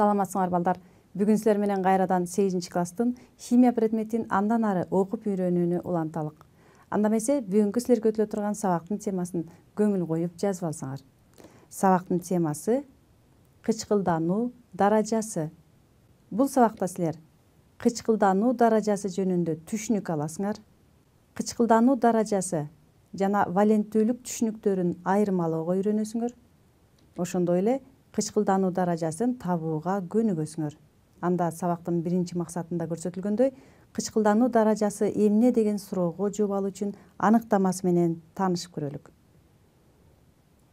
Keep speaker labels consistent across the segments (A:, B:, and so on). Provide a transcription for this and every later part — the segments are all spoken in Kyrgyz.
A: Саламатсыңар балдар. Бүгүн силер менен кайрадан 8 класстын химия предметин андан ары окуп үйрөнүүнү уланталык. Анда эмесе бүгүнкү силерге өтүлө турган сабактын темасын көңүл коюп жазып алсаңар. Сабактын темасы кычкылдануу даражасы. Бул сабакта силер кычкылдануу даражасы жөнүндө түшүнүк аласыңар. Кычкылдануу даражасы жана валенттүүлүк түшүнүктөрүн айырмалоого үйрөнөсүңөр. Ошондой эле кычкылдануу даражасын табууга көнүгөсүңөр. Анда сабактын биринчи максатында көрсөтүлгөндөй, кычкылдануу даражасы эмне деген суроого жооп алуу үчүн аныктамасы менен таанышып көрөлүк.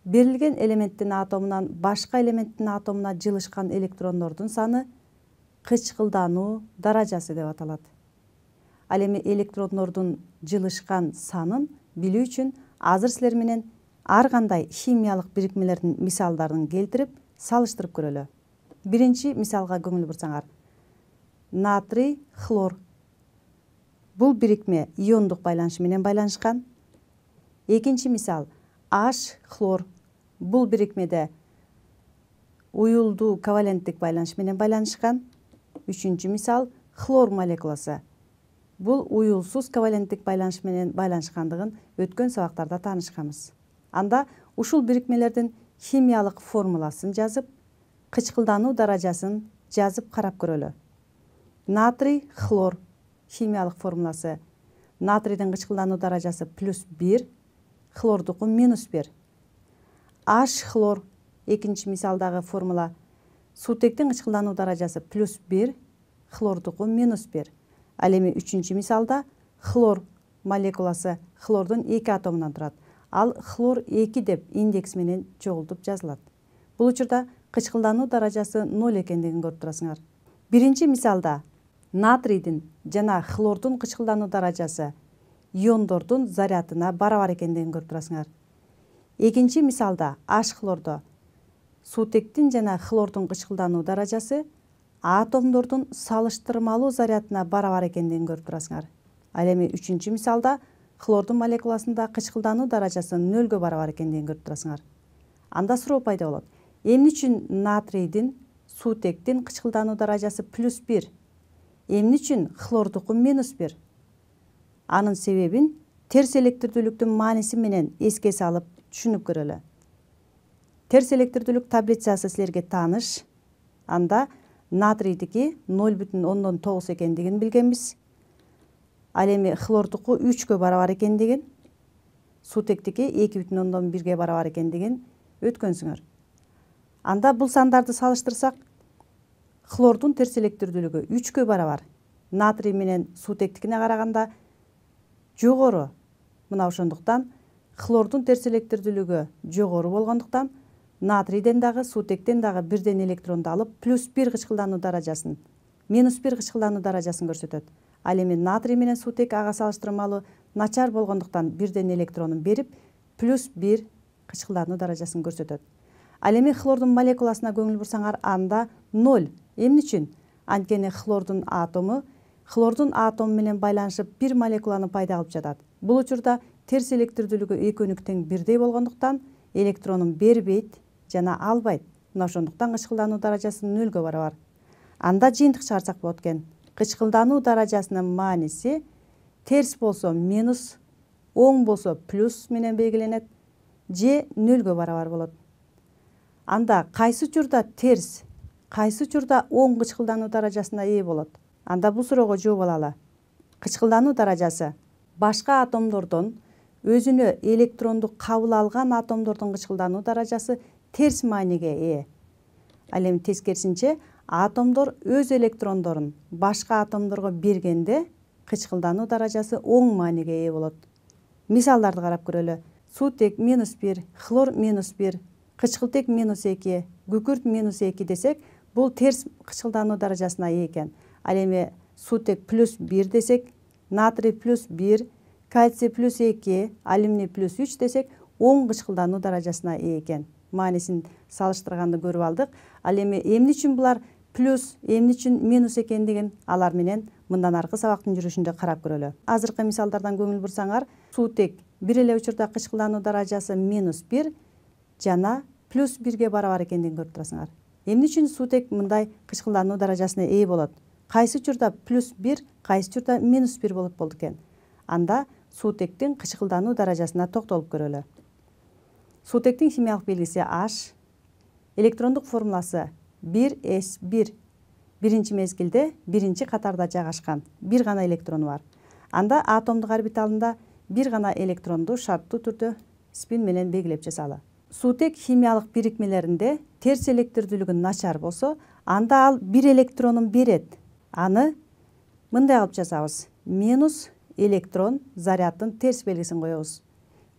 A: Берилген элементтин атомунан башка элементтин атомуна жылышкан электрондордун саны кычкылдануу даражасы деп аталат. Ал эми электрондордун жылышкан санын билүү үчүн азыр силер менен ар кандай химиялык бирикмелердин мисалдарын келтирип, салыштырып көрөлү. Биринчи мисалга көңүл бурсаңар. Натрий, хлор. Бул бирикме иондук байланышы менен байланышкан. Экинчи мисал H, хлор. Бул бирикмеде уюлдуу коваленттик байланыш менен байланышкан. Үчүнчү мисал хлор молекуласы. Бул уюлсуз коваленттик байланыш менен байланышкандыгын өткөн сабактарда таанышканбыз. Анда ушул бирикмелердин химиялык формуласын жазып, кычкылдануу даражасын жазып карап көрөлү. Натрий, хлор химиялык формуласы. Натрийдин кычкылдануу даражасы +1, хлордуку -1. H, хлор экинчи мисалдагы формула. Суутектин кычкылдануу даражасы +1, хлордуку -1. Ал эми үчүнчү мисалда хлор молекуласы хлордун 2 атомунан турат. Ал хлор 2 деп индекс менен чогултуп жазылат. Бул учурда кычкылдануу даражасы 0 экендигин көрүп турасыңар. Биринчи мисалда натрийдин жана хлордун кычкылдануу даражасы иондордун зарядына барабар экендигин көрүп турасыңар. Экинчи мисалда H хлордо суутектин жана хлордун кычкылдануу даражасы атомдордун салыштырмалуу зарядына барабар экендигин көрүп турасыңар. Ал эми үчүнчү мисалда хлордун молекуласында кычкылдануу даражасы 0 барабар экендигин көрүп турасыңар. Анда суроо пайда болот. Эмне үчүн натрийдин, суутектин кычкылдануу даражасы +1? Эмне үчүн хлордуку -1? Анын себебин терс электирдүүлүктүн мааниси менен эске салып түшүнүп көрөлү. Терс электирдүүлүк таблицасы силерге тааныш. Анда натрийдики 0,9 экендигин билгенбиз. Ал эми хлордуку 3 барабар экендигин, суутектики 2,1 барабар экендигин өткөнсүңөр. Анда бул сандарды салыштырсак, хлордун терс электирдүүлүгү 3 барабар, натрий менен суутектикине караганда жогору. Мына ошондуктан хлордун терс электирдүүлүгү жогору болгондуктан натрийден дагы суутектен дагы бирден электронду алып +1 кычкылдануу даражасын, -1 кычкылдануу даражасын көрсөтөт. Ал эми натрий менен суутек ага салыштырмалуу начар болгондуктан бирден электронун берип +1 кычкылдануу даражасын көрсөтөт. Ал эми хлордун молекуласына көңүл бурсаңар, анда 0. Эмне үчүн? Анткени хлордун атому менен байланышып бир молекуланы пайда кылып жатат. Бул учурда терс электирдүүлүгү экөөнүк тең бирдей болгондуктан электронун бербейт жана албайт. Мына ошондуктан кычкылдануу даражасы 0 барабар. Анда жыйынтык чыгарсак болот экен. Кычкылдануу даражасынын мааниси терс болсо минус, оң болсо плюс менен белгиленет, же 0 барабар болот. Анда кайсы учурда терс, кайсы учурда оң кычкылдануу даражасына ээ болот? Анда бул суроого жооп алалы. Кычкылдануу даражасы башка атомдордон өзүнө электронду кабыл алган атомдордун кычкылдануу даражасы терс мааниге ээ. Ал эми тескерисинче атомдор өз электрондорун башка атомдорго бергенде кычкылдануу даражасы оң мааниге ээ болот. Мисалдарды карап көрөлү. Суутек -1, хлор -1, кычкылтек -2, күкүрт -2 десек, бул терс кычкылдануу даражасына ээ экен. Ал эми суутек +1 десек, натрий +1, кальций +2, алюминий +3 десек, оң кычкылдануу даражасына ээ экен. Маанисин салыштырганды көрүп алдык. Ал эми эмне үчүн булар плюс, эмне үчүн минус экендигин алар менен мындан аркы сабактын жүрүшүндө карап көрөлү. Азыркы мисалдардан көңүл бурсаңар, суутек бир эле учурда кычкылдануу даражасы -1 жана +1 барабар экендигин көрүп турасыңар. Эмне үчүн суутек мындай кычкылдануу даражасына ээ болот? Кайсы учурда +1, кайсы учурда -1 болот болду экен? Анда суутектин кычкылдануу даражасына токтолуп көрөлү. Суутектин химиялык белгиси H, электрондук формуласы 1s1. Биринчи мезгилде биринчи катарда жайгашкан бир гана электрону бар. Анда атомдук орбиталында бир гана электронду шарттуу түрдө спин менен белгилеп жасалы. Суутек химиялык бирикмелеринде терс электирдүүлүгү начар болсо, анда ал бир электронун берет. Аны мындай кылып жазабыз: минус электрон заряддын терс белгисин коебуз.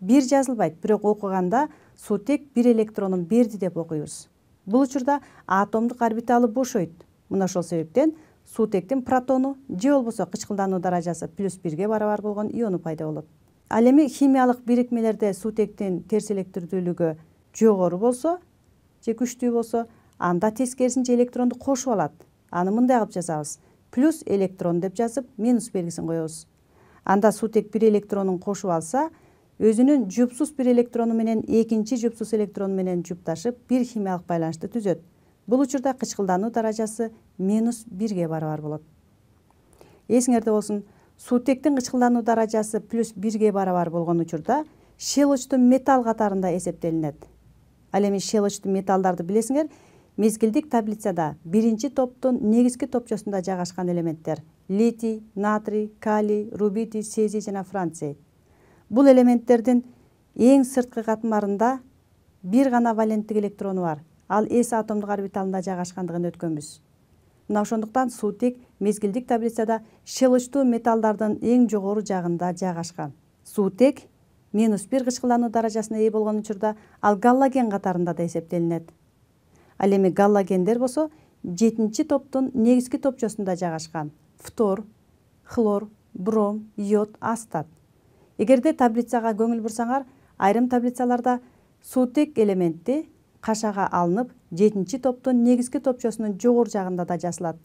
A: Бир жазылбайт, бирок окуганда суутек бир электронун берди деп окуйбуз. Бул учурда атомдук орбиталы бошойт. Мына ошол себептен суутектин протону же болбосо кычкылдануу даражасы +1ге барабар болгон иону пайда болот. Ал эми химиялык бирикмелерде суутектин терс электирдүүлүгү жогору болсо же күчтүү болсо, анда тескерисинче электронду кошуп алат. Аны мындай кылып жазабыз: плюс электрон деп жазып, минус белгисин коебуз. Анда суутек бир электронун кошуп алса, өзүнүн жупсуз бир электрону менен экинчи жупсуз электрону менен жупташып, бир химиялык байланышты түзөт. Бул учурда кычкылдануу даражасы -1ге барабар болот. Эсиңерде болсун, суутектин кычкылдануу даражасы +1ге барабар болгон учурда щелочтуу металл катарында эсептелинет. Ал эми щелочтуу металлдарды билесиңер, мезгилдик таблицада биринчи топтун негизги топчосунда жайгашкан элементтер: литий, натрий, калий, рубидий, цезий жана франций. Бул элементтердин эң сырткы катмарында бир гана валенттик электрону бар. Ал S атомдук орбиталында жайгашкандыгын өткөнбүз. Мына ошондуктан суутек мезгилдик таблицада щелочтуу металлдардын эң жогору жагында жайгашкан. Суутек -1 кычкылдануу даражасына ээ болгон учурда ал галлоген катарында да эсептелинет. Ал эми галлогендер болсо 7-чи топтун негизги топчосунда жайгашкан: фтор, хлор, бром, йод, астат. Эгерде таблицага көңүл бурсаңар, айрым таблицаларда суутек элементи кашага алынып, 7-чи топтун негизги топчосунун жогору жагында да жазылат.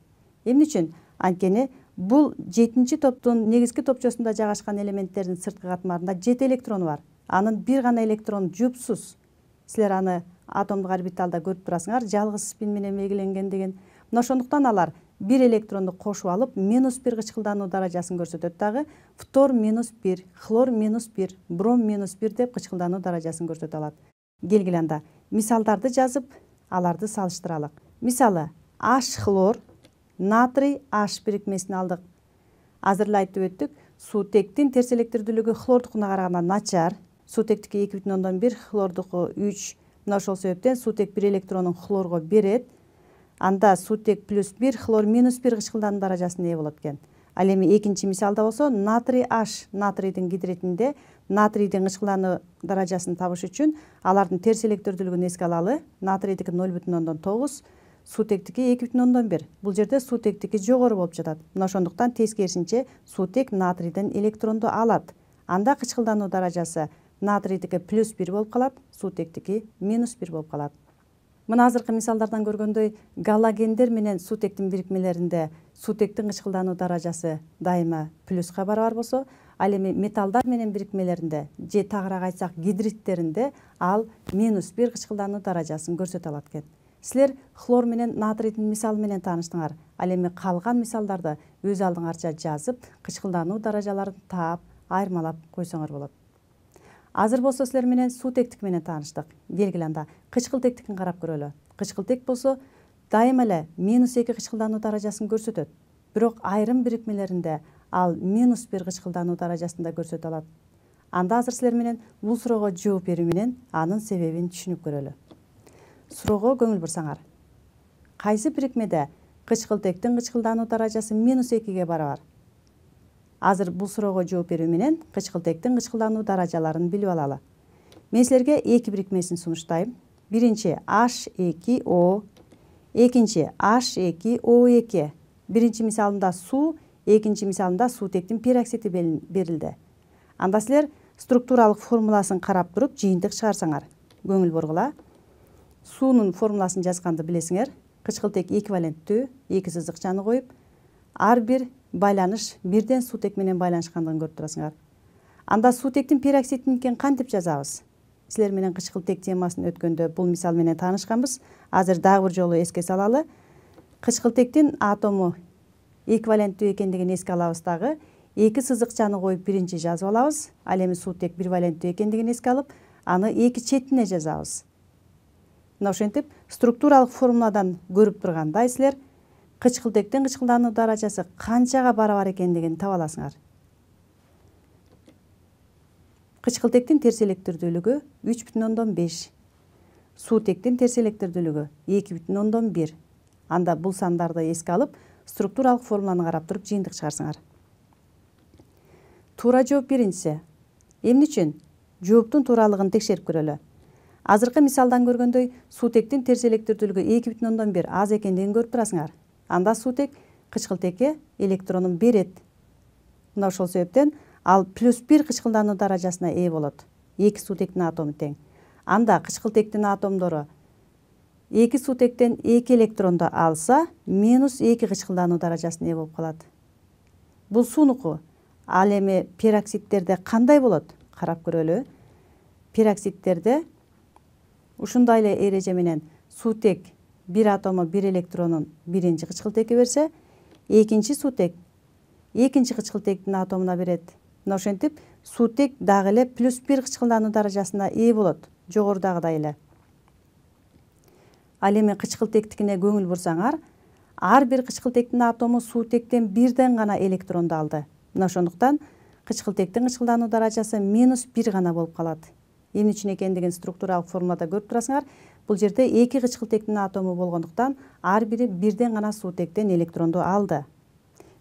A: Эмне үчүн? Анткени бул 7-чи топтун негизги топчосунда жайгашкан элементтердин сырткы катмарында 7 электрону бар. Анын бир гана электрон жупсуз. Силер аны атомдук орбиталда көрүп турасыңар, жалгыз спин менен белгиленген деген. Мына ошондуктан алар бир электронду кошуп алып, -1 кычкылдануу даражасын көрсөтөт дагы, фтор -1, хлор -1, бром -1 деп кычкылдануу даражасын көрсөтө алат. Келгиле анда мисалдарды жазып, аларды салыштыралык. Мисалы, H хлор, натрий H бирикмесин алдык. Азыр эле айтып өттүк, суутектин терс электирдүүлүгү хлордукуна караганда начар. Суутектики 2,1, хлордуку 3. Мына ошол себептен суутек бир электронун хлорго берет. Анда суутек +1, хлор -1 кычкылдануу даражасына ээ болот экен. Ал эми экинчи мисалда болсо натрий H, натрийдин гидритинде натрийдин кычкылдануу даражасын табыш үчүн алардын терс электирдүүлүгүн эске алалы. Натрийдики 0,9, суутектики 2,1. Бул жерде суутектики жогору болуп жатат. Мына ошондуктан тескерисинче суутек натрийден электронду алат. Анда кычкылдануу даражасы натрийдики +1 болуп калат, суутектики -1 болуп калат. Мына азыркы мисалдардан көргөндөй, галлогендер менен суутектин бирикмелеринде суутектин кычкылдануу даражасы дайыма плюска барабар болсо, ал эми металлдар менен бирикмелеринде же тагыраак айтсак гидриттеринде ал -1 кычкылдануу даражасын көрсөтө алат экен. Силер хлор менен натрийдин мисалы менен тааныштыңар. Ал эми калган мисалдарды өз алдыңарча жазып, кычкылдануу даражаларын таап, айырмалап койсоңор болот. Азыр болсо силер менен суутектик менен тааныштык. Келгиле анда кычкылтектикин карап көрөлү. Кычкылтек болсо дайыма эле -2 кычкылдануу даражасын көрсөтөт. Бирок айрым бирикмелеринде ал -1 кычкылдануу даражасында көрсөтө алат. Анда азыр силер менен бул суроого жооп берүү менен анын себебин түшүнүп көрөлү. Суроого көңүл бурсаңар. Кайсы бирикмеде кычкылтектин кычкылдануу даражасы -2ге барабар? Азыр бул суроого жооп берүү менен кычкылтектин кычкылдануу даражаларын билип алалы. Мен силерге 2 бирикмесин сунуштайм. Биринчи H2O, экинчи H2O2. Биринчи мисалында суу, экинчи мисалында суутектин пероксиди берилди. Анда силер структуралык формуласын карап туруп жыйынтык чыгарсаңар. Көңүл бургула. Суунун формуласын жазганды билесиңер. Кычкылтек эквиваленттүү, 2 сызыкчаны коюп, ар бир байланыш бирден суутек менен байланышкандыгын көрүп турасыңар. Анда суутектин пероксидиникен кантип жазабыз? силер менен кычкылтек темасын өткөндө бул мисал менен таанышканбыз. Азыр дагы бир жолу эске салалы. Кычкылтектин атому эквиваленттүү экендигин эске алабыз дагы. Эки сызыкчаны коюп биринчи жазып алабыз. Ал эми суутек бирваленттүү экендигин эске алып, аны эки четине жазабыз. Мына ошентип структуралык формуладан көрүп тургандай силер кычкылтектин кычкылдануу даражасы канчага барабар экендигин таба аласыңар. Кычкылтектин терс электирдүүлүгү 3,5. Суутектин терс электирдүүлүгү 2,1. Анда бул сандарды эске алып, структуралык формуланы карап туруп жыйынтык чыгарсыңар. Туура жооп биринчиси. Эмне үчүн? Жооптун тууралыгын текшерип көрөлү. Азыркы мисалдан көргөндөй, суутектин терс электирдүүлүгү 2,1 аз экендигин көрүп турасыңар. Анда суутек кычкылтекке электронун берет. Мына ошол себептен ал +1 кычкылдануу даражасына ээ болот. Эки суутектин атому тең. Анда кычкылтектин атомдору эки суутектен 2 электронду алса, -2 кычкылдануу даражасына ээ болуп калат. Бул суунуку. Ал эми пероксидтерде кандай болот? Карап көрөлү. Пероксидтерде ушундай эле эреже менен суутек бир атому бир электронун биринчи кычкылтекке берсе, экинчи суутек экинчи кычкылтектин атомуна берет. Мына ошентип суутек дагы эле +1 кычкылдануу даражасына ээ болот, жогорудагыдай эле. Ал эми кычкылтектикине көңүл бурсаңар, ар бир кычкылтектин атому суутектен бирден гана электронду алды. Мына ошондуктан кычкылтектин кычкылдануу даражасы -1 гана болуп калат. Эмне үчүн экендигин структуралык формулада көрүп турасыңар. Бул жерде эки кычкылтектин атому болгондуктан ар бири бирден гана суутектен электронду алды.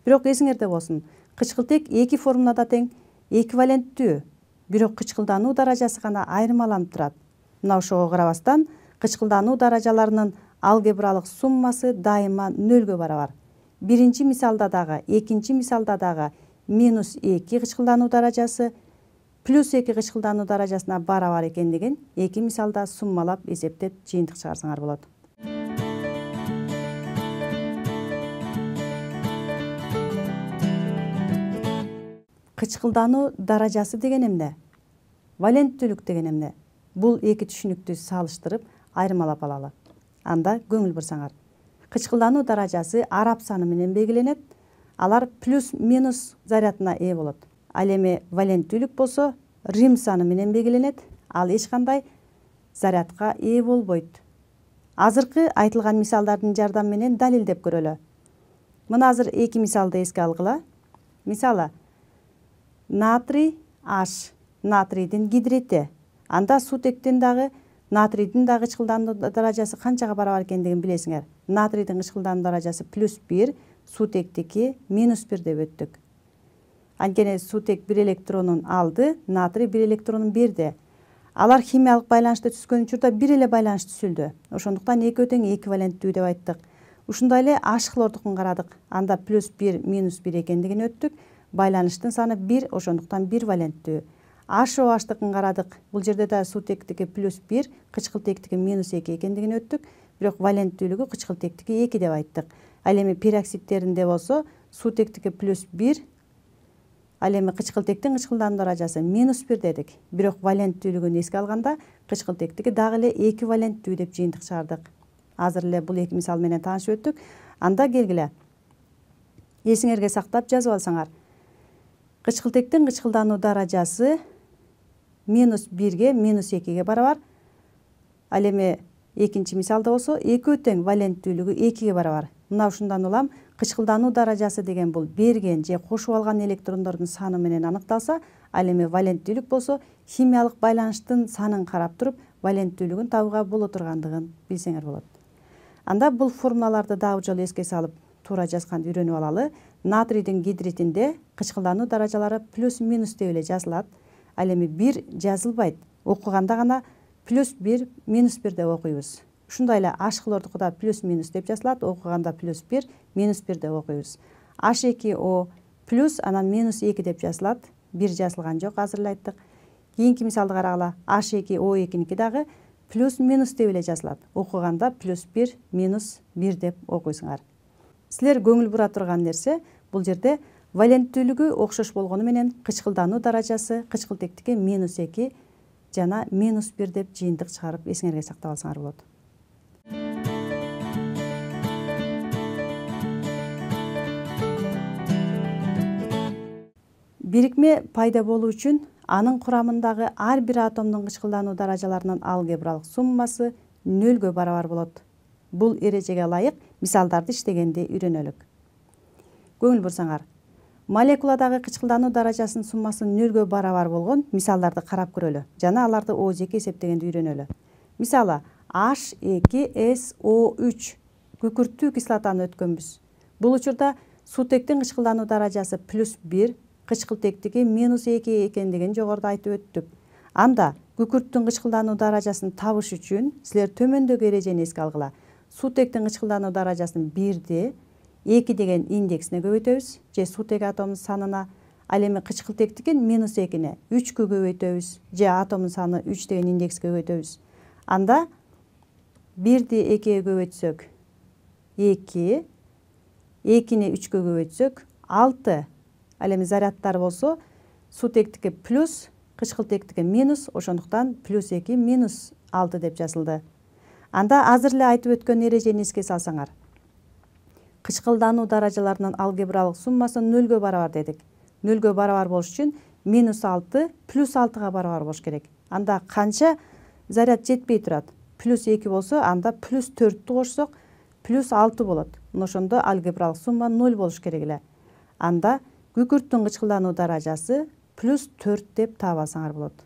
A: Бирок эсиңерде болсун, кычкылтек эки формулада тең, эквиваленттүү, бирок кычкылдануу даражасы гана айырмаланып турат. Мына ошого карабастан кычкылдануу даражаларынын алгебралык суммасы дайыма 0-гө барабар. Биринчи мисалда дагы, экинчи мисалда дагы -2 кычкылдануу даражасы +2 кычкылдануу даражасына барабар экендигин эки мисалда суммалап эсептеп жыйынтык чыгарсаңар болот. Кычкылдануу даражасы деген эмне? Валенттүүлүк деген эмне? Бул эки түшүнүктү салыштырып, айырмалап алалы. Анда көңүл бурсаңар. Кычкылдануу даражасы араб саны менен белгиленет. Алар +- зарядына ээ болот. Ал эми валенттүүлүк болсо рим саны менен белгиленет. Ал эч кандай зарядка ээ болбойт. Азыркы айтылган мисалдардын жардамы менен далилдеп көрөлү. Мына азыр эки мисалды эске алгыла. Мисалы, натрий H, натрийдин гидрити. Анда суутектин дагы натрийдин дагы кычкылдануу даражасы канчага барабар экендигин билесиңер. Натрийдин кычкылдануу даражасы +1, суутектики -1 деп өттүк. Анткени суутек бир электронун алды, натрий бир электронун берди. Алар химиялык байланышты түзгөн учурда бир эле байланыш түзүлдү. Ошондуктан экөө тең эквиваленттүү деп айттык. Ушундай эле H хлордукун карадык. Анда +1, -1 экендигин өттүк. Байланыштын саны 1, ошондуктан бир валенттүү. HOH-тыкын карадык. Бул жерде да суутектики +1, кычкылтектики -2 экендигин өттүк. Бирок валенттүүлүгү кычкылтектики 2 деп айттык. Ал эми пероксидтеринде болсо суутектики +1, ал эми кычкылтектин кычкылдануу даражасы -1 дедик. Бирок валенттүүлүгүн эске алганда кычкылтектики дагы эле эквиваленттүү деп жыйынтык чыгардык. Азыр эле бул эки мисал менен таанышып өттүк. Анда келгиле. Эсиңерге сактап жазып алсаңар. Кычкылтектин кычкылдануу даражасы -1ге -2ге барабар. Ал эми экинчи мисалда болсо экөө тең валенттүүлүгү 2ге барабар. Мына ушундан улам кычкылдануу даражасы деген бул берген же кошуп алган электрондордун саны менен аныкталса, ал эми валенттүүлүк болсо химиялык байланыштын санын карап туруп валенттүүлүгүн табууга боло тургандыгын билсеңер болот. Анда бул формулаларды дагы бир жолу эске салып, туура жазганды үйрөнүп алалы. Натрийдин гидритинде кычкылдануу даражалары +- деп эле жазылат. Ал эми 1 жазылбайт. Окуганда гана +1, -1 деп окуйбуз. Ушундай эле H хлордукуда +- деп жазылат. Окуганда +1, -1 деп окуйбуз. H2O плюс анан -2 деп жазылат. 1 жазылган жок, азыр эле айттык. Кийинки мисалды карагыла. H2O2ники дагы +- деп эле жазылат. Окуганда +1, -1 деп окуйсуңар. Силер көңүл бура турган нерсе бул жерде валенттүүлүгү окшош болгону менен кычкылдануу даражасы кычкылтектики -2 жана -1 деп жыйынтык чыгарып эсиңерге сактап алсаңар болот. Бирикме пайда болуу үчүн анын курамындагы ар бир атомдун кычкылдануу даражаларынын алгебралык суммасы 0 барабар болот. Бул эрежеге ылайык мисалдарды иштегенде үйрөнөлүк. Көңүл бурсаңар, молекуладагы кычкылдануу даражасынын суммасы 0 барабар болгон мисалдарды карап көрөлү жана аларды O2 эсептегенди үйрөнөлү. Мисалы, H2SO3 күкүрттүү кислотаны өткөнбүз. Бул учурда сутектин кычкылдануу даражасы +1, кычкылтектиги -2 экендигин жогоруда айтып өттүк. Анда күкүрттүн кычкылдануу даражасын табыш үчүн силер төмөндөгү эрежени эске алгыла. Сутектин кычкылдануу даражасын 1 2 деген индексине көбөйтөбүз, же сутек атомунун санына, ал эми кычкылтектигин -2-не 3кө көбөйтөбүз, же атомдун саны 3 деген индекске көбөйтөбүз. Анда 1-ди 2-ге көбөйтсөк 2, 2-ни 3кө көбөйтсөк 6. Ал эми зарядтар болсо сутектики плюс, кычкылтектики минус, ошондуктан +2 -6 деп жазылды. Анда азыр эле айтып өткөн эрежени эске салсаңар. Кычкылдануу даражаларынын алгебралык суммасы 0 барабар дедик. 0 барабар болуш үчүн -6 +6га барабар болуш керек. Анда канча заряд жетпей турат? +2 болсо, анда +4-тү кошсок +6 болот. Ошондо алгебралык сумма 0 болуш керек эле. Анда күкүрттүн кычкылдануу даражасы +4 деп таап алсаңар болот.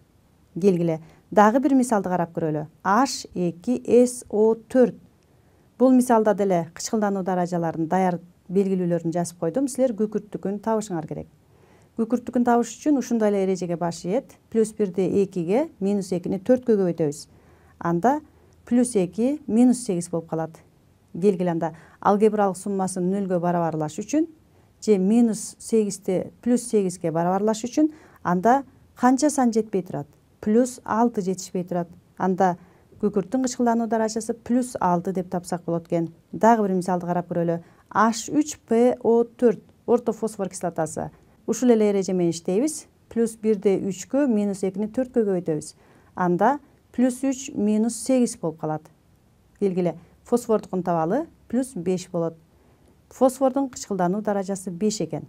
A: Келгиле, дагы бир мисалды карап көрөлү. H2SO4. Бул мисалда деле кычкылдануу даражаларынын даяр белгилүүлөрүн жазып койдум. Силер күкүрттүкүн табышыңар керек. Күкүрттүкүн табыш үчүн ушундай эле эрежеге баш ийет. +1-ди 2-ге, -2-ни 4кө көбөйтөбүз. Анда +2 -8 болуп калат. Келгиле, анда алгебралык суммасы 0 барабарлаш үчүн же -8-ти +8ге барабарлаш үчүн анда канча сан жетпей турат? +6 жетишпей турат. Анда күкүрттүн кычкылдануу даражасы +6 деп тапсак болот экен. Дагы бир мисалды карап көрөлү. H3PO4 орто фосфор кислотасы. Ушул эле эреже менен иштейбиз. +1-ди 3кө, -2-ни 4кө көбөйтөбүз. Анда +3 -8 болуп калат. Келгиле, фосфордукун табалы, +5 болот. Фосфордун кычкылдануу даражасы 5 экен.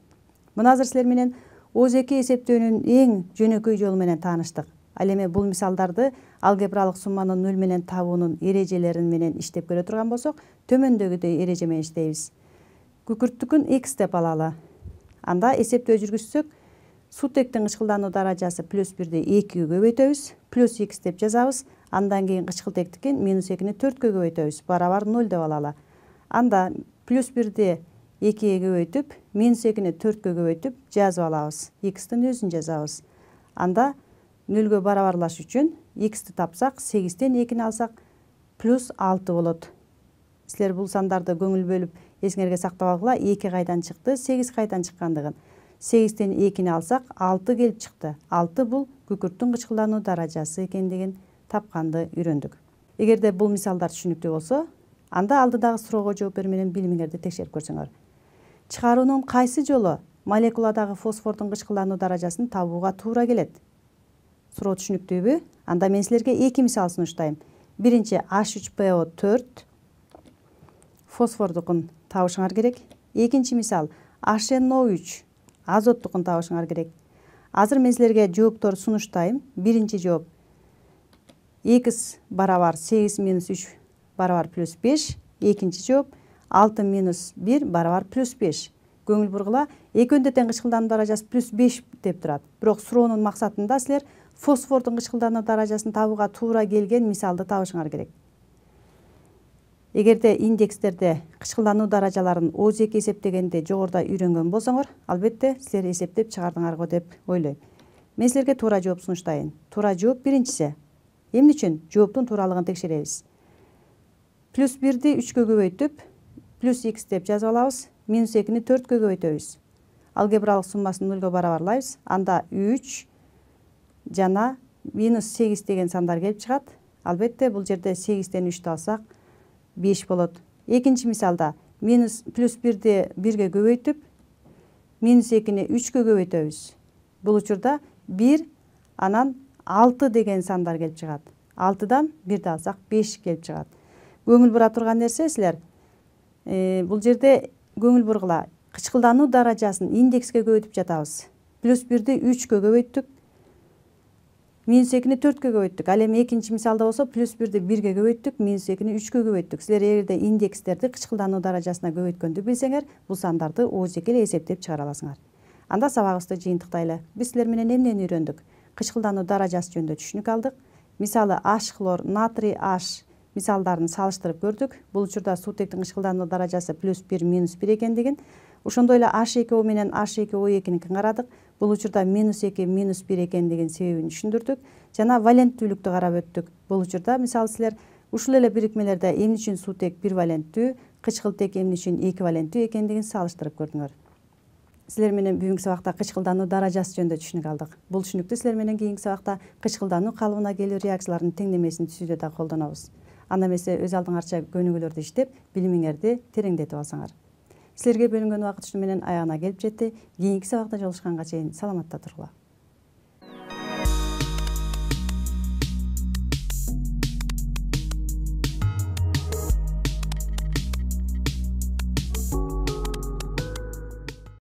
A: Мына азыр силер менен O2 эсептөөнүн эң жөнөкөй жолу менен тааныштык. Ал эми бул мисалдарды алгебралык сумманы 0 менен табуунун эрежелерин менен иштеп көрө турган болсок, төмөндөгүдөй эреже менен иштейбиз. Күкүрттүкүн X деп алалы. Анда эсептөө жүргүзсөк, сутектин кычкылдануу даражасы +1-ди 2-ге көбөйтөбүз, +X деп жазабыз. Андан кийин кычкылтектикин -2-ни 4кө көбөйтөбүз, барабар 0 деп алалы. Анда +1-ди 2-ге көбөйтүп, -2-ни 4кө көбөйтүп жазып алабыз. X'тин өзүн жазабыз. Анда 0 барабарлаш үчүн X'ти тапсак, 8-тен 2-ни алсак +6 болот. Силер бул сандарды көңүл бөлүп эсиңерге сактап алгыла. 2 кайдан чыкты, 8 кайдан чыккандыгын. 8-тен 2-ни алсак 6 келип чыкты. 6 бул күкүрттүн кычкылдануу даражасы экендигин тапканды үйрөндүк. Эгерде бул мисалдар түшүнүктүү болсо, анда алдыдагы суроого жооп берүү менен билимиңерди текшерип көрсөңөр. Чыгаруунун кайсы жолу молекуладагы фосфордун кычкылдануу даражасын табууга туура келет? Суроо түшүнүктүүбү? Анда мен силерге 2 мисал сунуштайм. Биринчи H3PO4 фосфордукун табышыңар керек. Экинчи мисал HNO3 азоттукун табышыңар керек. Азыр мен силерге жооптор сунуштайм. Биринчи жооп X барабар 8 - 3 барабар +5. Экинчи жооп 6 - 1 барабар +5. Көңүл бургула, экөөнүн тең кычкылдануу даражасы +5 деп турат. Бирок суроонун максатында силер фосфордун кычкылдануу даражасын табууга туура келген мисалды табышыңар керек. Эгерде индекстерде кычкылдануу даражаларын O2 эсептегенде жогоруда үйрөнгөн болсоңор, албетте силер эсептеп чыгардыңар го деп ойлойм. Мен силерге туура жооп сунуштайын. Туура жооп биринчиси. Эмне үчүн? Жооптун тууралыгын текшеребиз. +1-ди 3кө көбөйтүп, +X деп жазып алабыз. -2-ни 4кө көбөйтөбүз. Алгебралык суммасын 0 барабарлайбыз. Анда 3 жана -8 деген сандар келип чыгат. Албетте бул жерде 8-тен 3тү алсак 5 болот. Экинчи мисалда +1-ди 1ге көбөйтүп, -2-ни 3кө көбөйтөбүз. Бул учурда 1 анан 6 деген сандар келип чыгат. 6-дан 1 алсак 5 келип чыгат. Көңүл бура турган нерсе силер бул жерде көңүл бургула кычкылдануу даражасын индекске көбөйтүп жатабыз. +1-ди 3-кө көбөйттүк. -2-ни 4-кө көбөйттүк. Ал эми экинчи мисалда болсо +1-ди 1-ге көбөйттүк, -2-ни 3-кө көбөйттүк. Силер эгерде индекстерди кычкылдануу даражасына көбөйткөндү билсеңер, бул сандарды оозеки эле эсептеп чыгара аласыңар. Анда сабагыбызды жыйынтыктайлы. Биз силер менен эмнени үйрөндүк? Кычкылдануу даражасы жөнүндө түшүнүк алдык. Мисалы H-хлор, натрий H мисалдарын салыштырып көрдүк. Бул учурда суутектин кычкылдануу даражасы +1, -1 экендигин, ошондой эле H2O менен H2O2-никин карадык. Бул учурда -2, -1 экендигин себебин түшүндүрдүк. Жана валенттүүлүктү карап өттүк. Бул учурда мисалы силер ушул эле бирикмелерде эмне үчүн суутек 1 валенттүү, кычкылтек эмне үчүн 2 валенттүү экендигин салыштырып көрдүңөр. Силер менен бүгүнкү сабакта кычкылдануу даражасы жөнүндө түшүнүк алдык. Бул түшүнүктү силер менен кийинки сабакта кычкылдануу калыбына келүү реакцияларынын теңдемесин түзүүдө да колдонобуз. Анда эмесе өз алдыңарча көнүгүүлөрдү иштеп, билимиңерди тереңдетип алсаңар. Силерге бөлүнгөн убакыт ушуну менен аягына келип жетти. Кийинки сабакта жолугушканга чейин саламатта тургула.